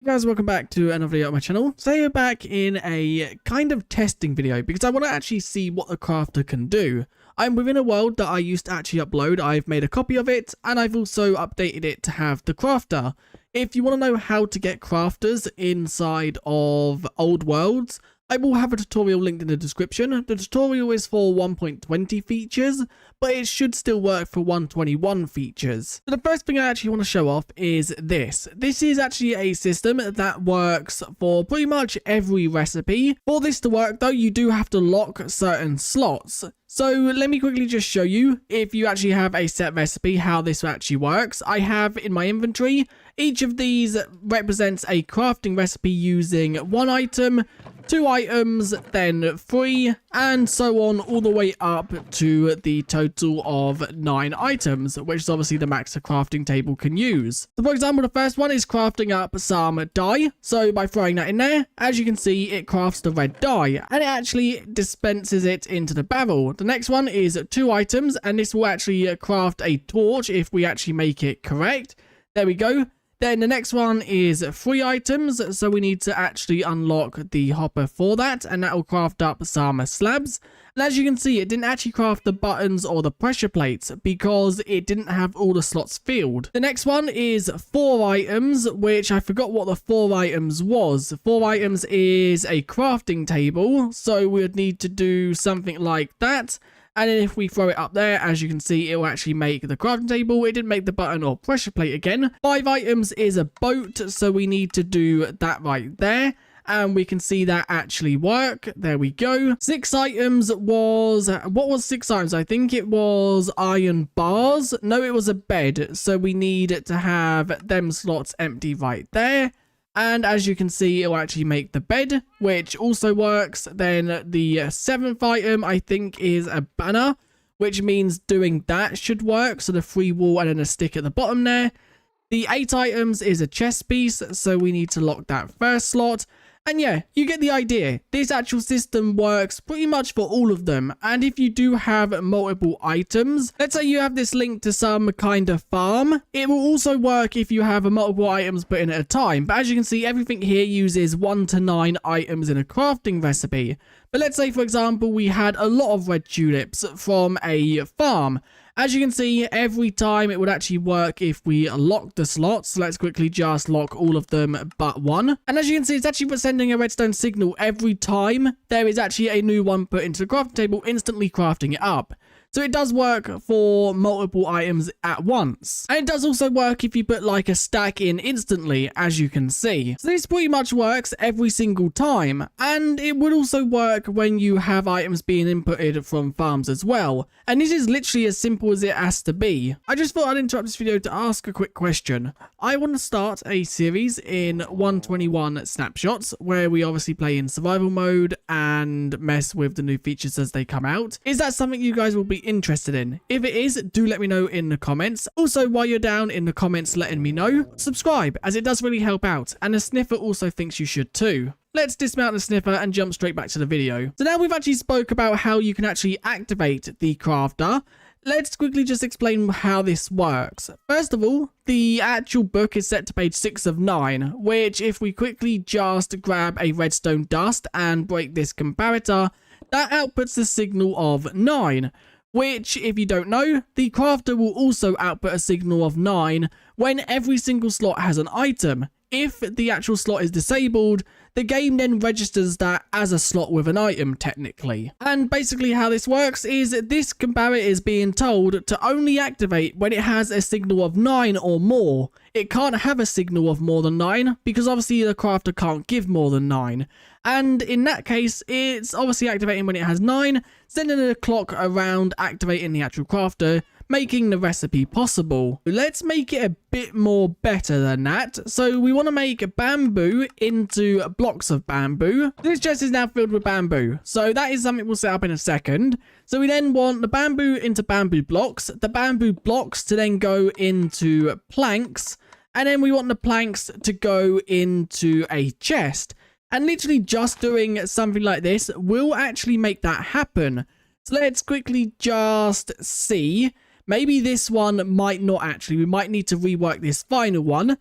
Guys, welcome back to another video on my channel. Today we're back in a kind of testing video because I want to actually see what the crafter can do. I'm within a world that I used to actually upload. I've made a copy of it and I've also updated it to have the crafter. If you want to know how to get crafters inside of old worlds, I will have a tutorial linked in the description. The tutorial is for 1.20 features, but it should still work for 121 features. So the first thing I actually want to show off is this. This is actually a system that works for pretty much every recipe. For this to work though, you do have to lock certain slots. So let me quickly just show you, if you actually have a set recipe, how this actually works. I have in my inventory, each of these represents a crafting recipe using 1 item, 2 items, then 3, and so on all the way up to the total of 9 items, which is obviously the max a crafting table can use. So for example, the first one is crafting up some dye. So by throwing that in there, as you can see, it crafts the red dye and it actually dispenses it into the barrel. The next one is 2 items, and this will actually craft a torch if we actually make it correct. There we go. Then the next one is 3 items, so we need to actually unlock the hopper for that, and that will craft up some slabs. And as you can see, it didn't actually craft the buttons or the pressure plates because it didn't have all the slots filled. The next one is 4 items, which I forgot what the 4 items was. 4 items is a crafting table, so we would need to do something like that. And then if we throw it up there, as you can see, it will actually make the crafting table. It didn't make the button or pressure plate again. 5 items is a boat, so we need to do that right there. And we can see that actually work. There we go. 6 items was... What was 6 items? I think it was iron bars. No, it was a bed. So we need to have them slots empty right there. And as you can see, it will actually make the bed, which also works. Then the 7th item, I think, is a banner, which means doing that should work. So the 3 wall and then a stick at the bottom there. The 8 items is a chest piece, so we need to lock that first slot. And yeah, you get the idea. This actual system works pretty much for all of them. And if you do have multiple items, let's say you have this linked to some kind of farm, it will also work if you have multiple items put in at a time. But as you can see, everything here uses 1 to 9 items in a crafting recipe. But let's say, for example, we had a lot of red tulips from a farm. As you can see, every time it would actually work if we lock the slots. So let's quickly just lock all of them but 1. And as you can see, it's actually sending a redstone signal every time there is actually a new one put into the crafting table, instantly crafting it up. So it does work for multiple items at once. And it does also work if you put like a stack in instantly, as you can see. So this pretty much works every single time. And it would also work when you have items being inputted from farms as well. And this is literally as simple as it has to be. I just thought I'd interrupt this video to ask a quick question. I want to start a series in 121 snapshots, where we obviously play in survival mode and mess with the new features as they come out. Is that something you guys will be interested in? If it is, do let me know in the comments. Also, while you're down in the comments letting me know, subscribe, as it does really help out, and the sniffer also thinks you should too. Let's dismount the sniffer and jump straight back to the video. So now we've actually spoke about how you can actually activate the crafter. Let's quickly just explain how this works. First of all, the actual book is set to page 6 of 9, which if we quickly just grab a redstone dust and break this comparator, that outputs the signal of 9. Which, if you don't know, the crafter will also output a signal of 9 when every single slot has an item. If the actual slot is disabled, the game then registers that as a slot with an item, technically. And basically how this works is this comparator is being told to only activate when it has a signal of 9 or more. It can't have a signal of more than 9 because obviously the crafter can't give more than 9. And in that case, it's obviously activating when it has 9, sending a clock around, activating the actual crafter, making the recipe possible. Let's make it a bit more better than that. So we want to make bamboo into blocks of bamboo. This chest is now filled with bamboo. So that is something we'll set up in a second. So we then want the bamboo into bamboo blocks, the bamboo blocks to then go into planks, and then we want the planks to go into a chest. And literally just doing something like this will actually make that happen. So let's quickly just see. Maybe this one might not actually. We might need to rework this final one.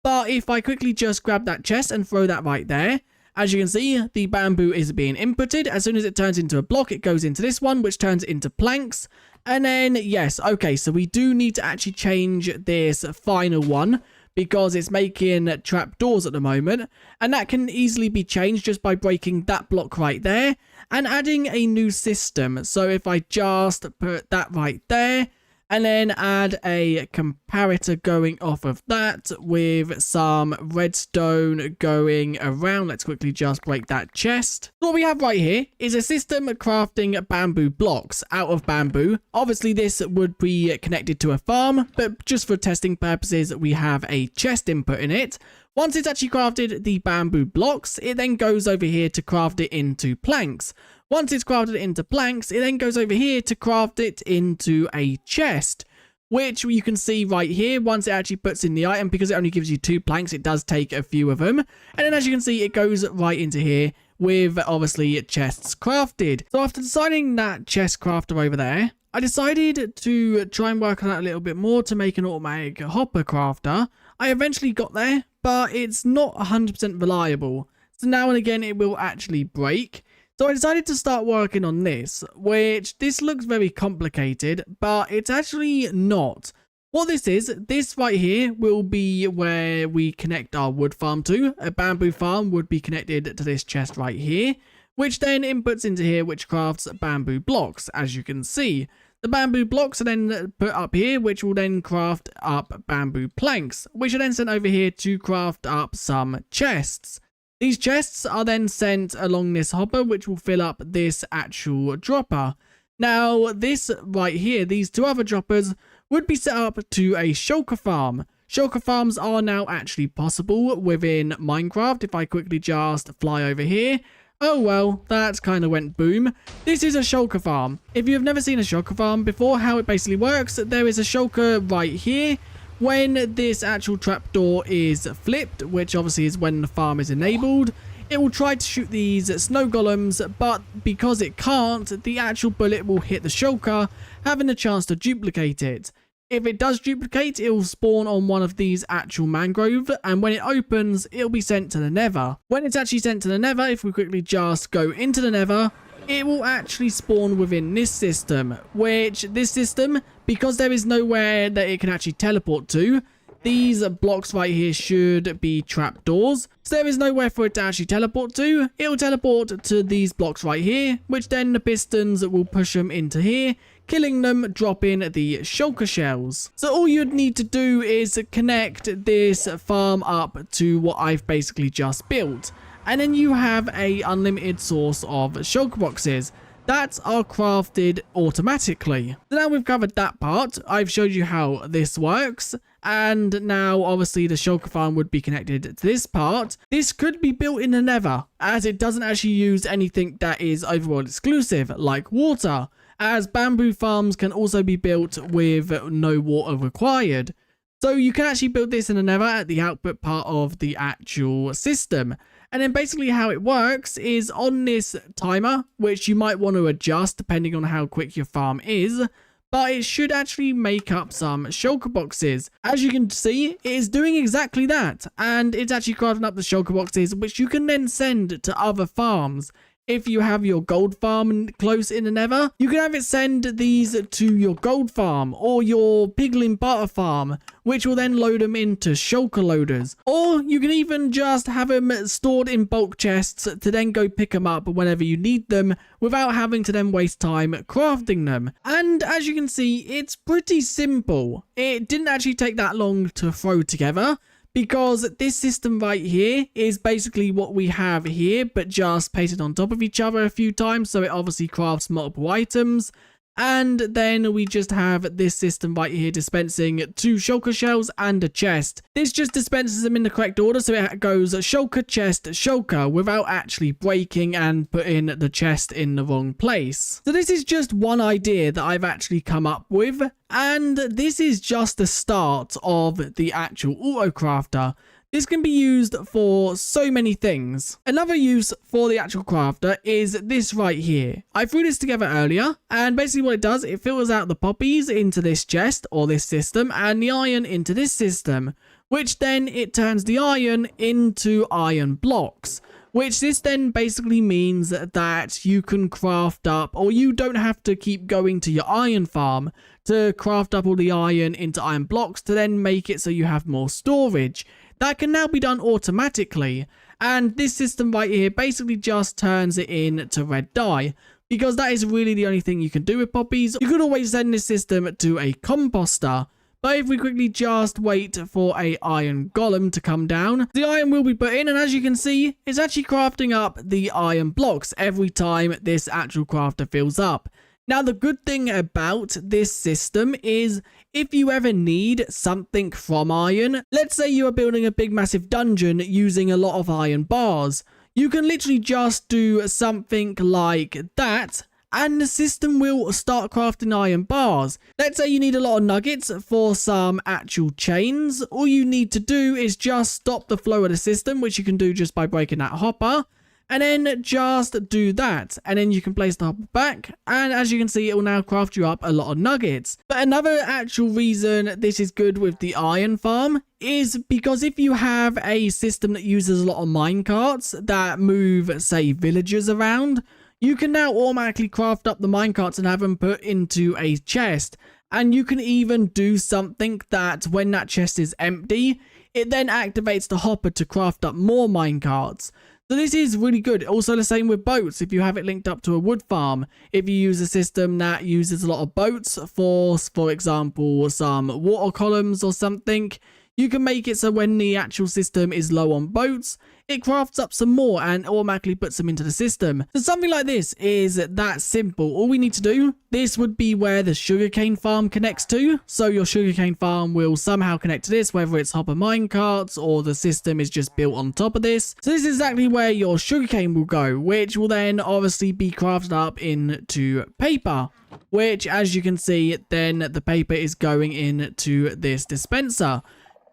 But if I quickly just grab that chest and throw that right there, as you can see, the bamboo is being inputted. As soon as it turns into a block, it goes into this one, which turns it into planks. And then, yes, okay, so we do need to actually change this final one because it's making trapdoors at the moment. And that can easily be changed just by breaking that block right there and adding a new system. So if I just put that right there, and then add a comparator going off of that with some redstone going around. Let's quickly just break that chest. What we have right here is a system crafting bamboo blocks out of bamboo. Obviously, this would be connected to a farm, but just for testing purposes, we have a chest input in it. Once it's actually crafted the bamboo blocks, it then goes over here to craft it into planks. Once it's crafted into planks, it then goes over here to craft it into a chest, which you can see right here. Once it actually puts in the item, because it only gives you 2 planks, it does take a few of them. And then as you can see, it goes right into here with obviously chests crafted. So after deciding that chest crafter over there, I decided to try and work on that a little bit more to make an automatic hopper crafter. I eventually got there, but it's not 100% reliable. So now and again, it will actually break. So I decided to start working on this, which this looks very complicated, but it's actually not. What this right here will be where we connect our wood farm to. A bamboo farm would be connected to this chest right here, which then inputs into here, which crafts bamboo blocks, as you can see. The bamboo blocks are then put up here, which will then craft up bamboo planks, which are then sent over here to craft up some chests. These chests are then sent along this hopper, which will fill up this actual dropper. Now, this right here, these 2 other droppers would be set up to a shulker farm. Shulker farms are now actually possible within Minecraft. If I quickly just fly over here. Oh well, that kind of went boom. This is a shulker farm. If you have never seen a shulker farm before, how it basically works, there is a shulker right here. When this actual trapdoor is flipped, which obviously is when the farm is enabled, it will try to shoot these snow golems, but because it can't, the actual bullet will hit the shulker, having the chance to duplicate it. If it does duplicate, it will spawn on one of these actual mangrove, and when it opens, it'll be sent to the nether. When it's actually sent to the nether, if we quickly just go into the nether, it will actually spawn within this system, which this system, because there is nowhere that it can actually teleport to, these blocks right here should be trapdoors. So there is nowhere for it to actually teleport to. It will teleport to these blocks right here, which then the pistons will push them into here, killing them, dropping the shulker shells. So all you'd need to do is connect this farm up to what I've basically just built. And then you have a unlimited source of shulker boxes that are crafted automatically. So now we've covered that part, I've showed you how this works, and now obviously the shulker farm would be connected to this part. This could be built in the nether, as it doesn't actually use anything that is overworld exclusive, like water, as bamboo farms can also be built with no water required. So you can actually build this in the nether at the output part of the actual system. And then basically how it works is on this timer, which you might want to adjust depending on how quick your farm is, but it should actually make up some shulker boxes. As you can see, it is doing exactly that, and it's actually crafting up the shulker boxes, which you can then send to other farms. If you have your gold farm close in the nether, you can have it send these to your gold farm or your piglin butter farm, which will then load them into shulker loaders. Or you can even just have them stored in bulk chests to then go pick them up whenever you need them without having to then waste time crafting them. And as you can see, it's pretty simple. It didn't actually take that long to throw together, because this system right here is basically what we have here, but just pasted on top of each other a few times, so it obviously crafts multiple items. And then we just have this system right here dispensing 2 shulker shells and a chest. This just dispenses them in the correct order, so it goes shulker, chest, shulker, without actually breaking and putting the chest in the wrong place. So this is just one idea that I've actually come up with, and this is just the start of the actual auto crafter. This can be used for so many things. Another use for the actual crafter is this right here. I threw this together earlier, and basically what it does, it filters out the poppies into this chest or this system and the iron into this system, which then it turns the iron into iron blocks, which this then basically means that you can craft up, or you don't have to keep going to your iron farm to craft up all the iron into iron blocks to then make it so you have more storage. That can now be done automatically, and this system right here basically just turns it into red dye, because that is really the only thing you can do with poppies. You could always send this system to a composter, but if we quickly just wait for a iron golem to come down, the iron will be put in, and as you can see, it's actually crafting up the iron blocks every time this actual crafter fills up. Now, the good thing about this system is if you ever need something from iron, let's say you are building a big massive dungeon using a lot of iron bars, you can literally just do something like that, and the system will start crafting iron bars. Let's say you need a lot of nuggets for some actual chains. All you need to do is just stop the flow of the system, which you can do just by breaking that hopper, and then just do that, and then you can place the hopper back, and as you can see, it will now craft you up a lot of nuggets. But another actual reason this is good with the iron farm is because if you have a system that uses a lot of minecarts that move, say, villagers around, you can now automatically craft up the minecarts and have them put into a chest. And you can even do something that when that chest is empty, it then activates the hopper to craft up more minecarts. So this is really good. Also the same with boats. If you have it linked up to a wood farm, if you use a system that uses a lot of boats for example, some water columns or something, you can make it so when the actual system is low on boats, it crafts up some more and automatically puts them into the system. So something like this is that simple. All we need to do, this would be where the sugarcane farm connects to. So your sugarcane farm will somehow connect to this, whether it's hopper minecarts or the system is just built on top of this. So this is exactly where your sugarcane will go, which will then obviously be crafted up into paper, which as you can see, then the paper is going into this dispenser.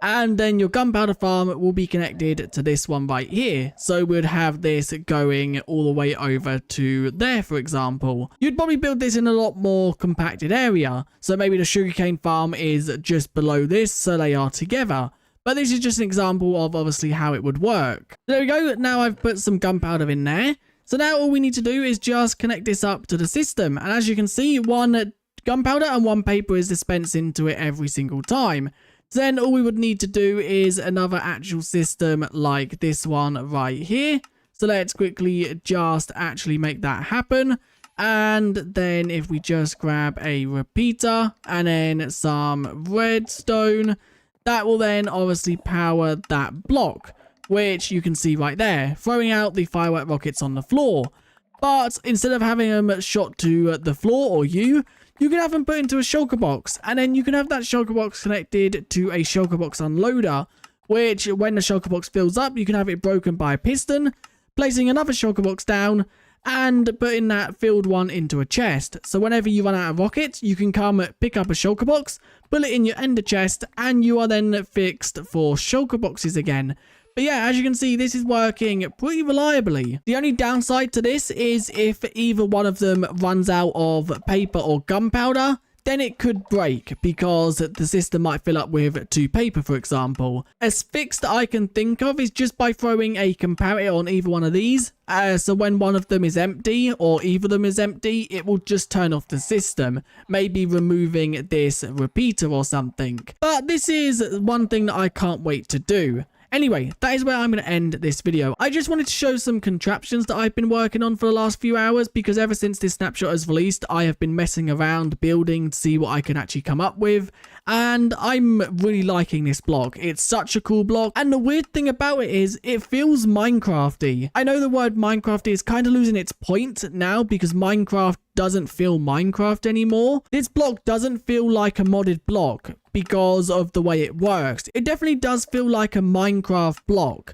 And then your gunpowder farm will be connected to this one right here. So we'd have this going all the way over to there, for example. You'd probably build this in a lot more compacted area. So maybe the sugarcane farm is just below this, so they are together. But this is just an example of obviously how it would work. There we go. Now I've put some gunpowder in there. So now all we need to do is just connect this up to the system. And as you can see, one gunpowder and one paper is dispensed into it every single time. Then all we would need to do is another actual system like this one right here. So let's quickly just actually make that happen. And then if we just grab a repeater and then some redstone, that will then obviously power that block, which you can see right there, throwing out the firework rockets on the floor. But instead of having them shot to the floor or you can have them put into a shulker box, and then you can have that shulker box connected to a shulker box unloader, which when the shulker box fills up, you can have it broken by a piston, placing another shulker box down, and putting that filled one into a chest. So whenever you run out of rockets, you can come pick up a shulker box, put it in your ender chest, and you are then fixed for shulker boxes again. But yeah, as you can see, this is working pretty reliably. The only downside to this is if either one of them runs out of paper or gunpowder, then it could break because the system might fill up with 2 paper, for example. A fix that I can think of is just by throwing a comparator on either one of these. So when one of them is empty or either of them is empty, it will just turn off the system, maybe removing this repeater or something. But this is one thing that I can't wait to do. Anyway, that is where I'm going to end this video. I just wanted to show some contraptions that I've been working on for the last few hours, because ever since this snapshot is released, I have been messing around building to see what I can actually come up with. And I'm really liking this block. It's such a cool block. And the weird thing about it is it feels Minecrafty. I know the word Minecrafty is kind of losing its point now because Minecraft doesn't feel Minecraft anymore. This block doesn't feel like a modded block because of the way it works. It definitely does feel like a Minecraft block.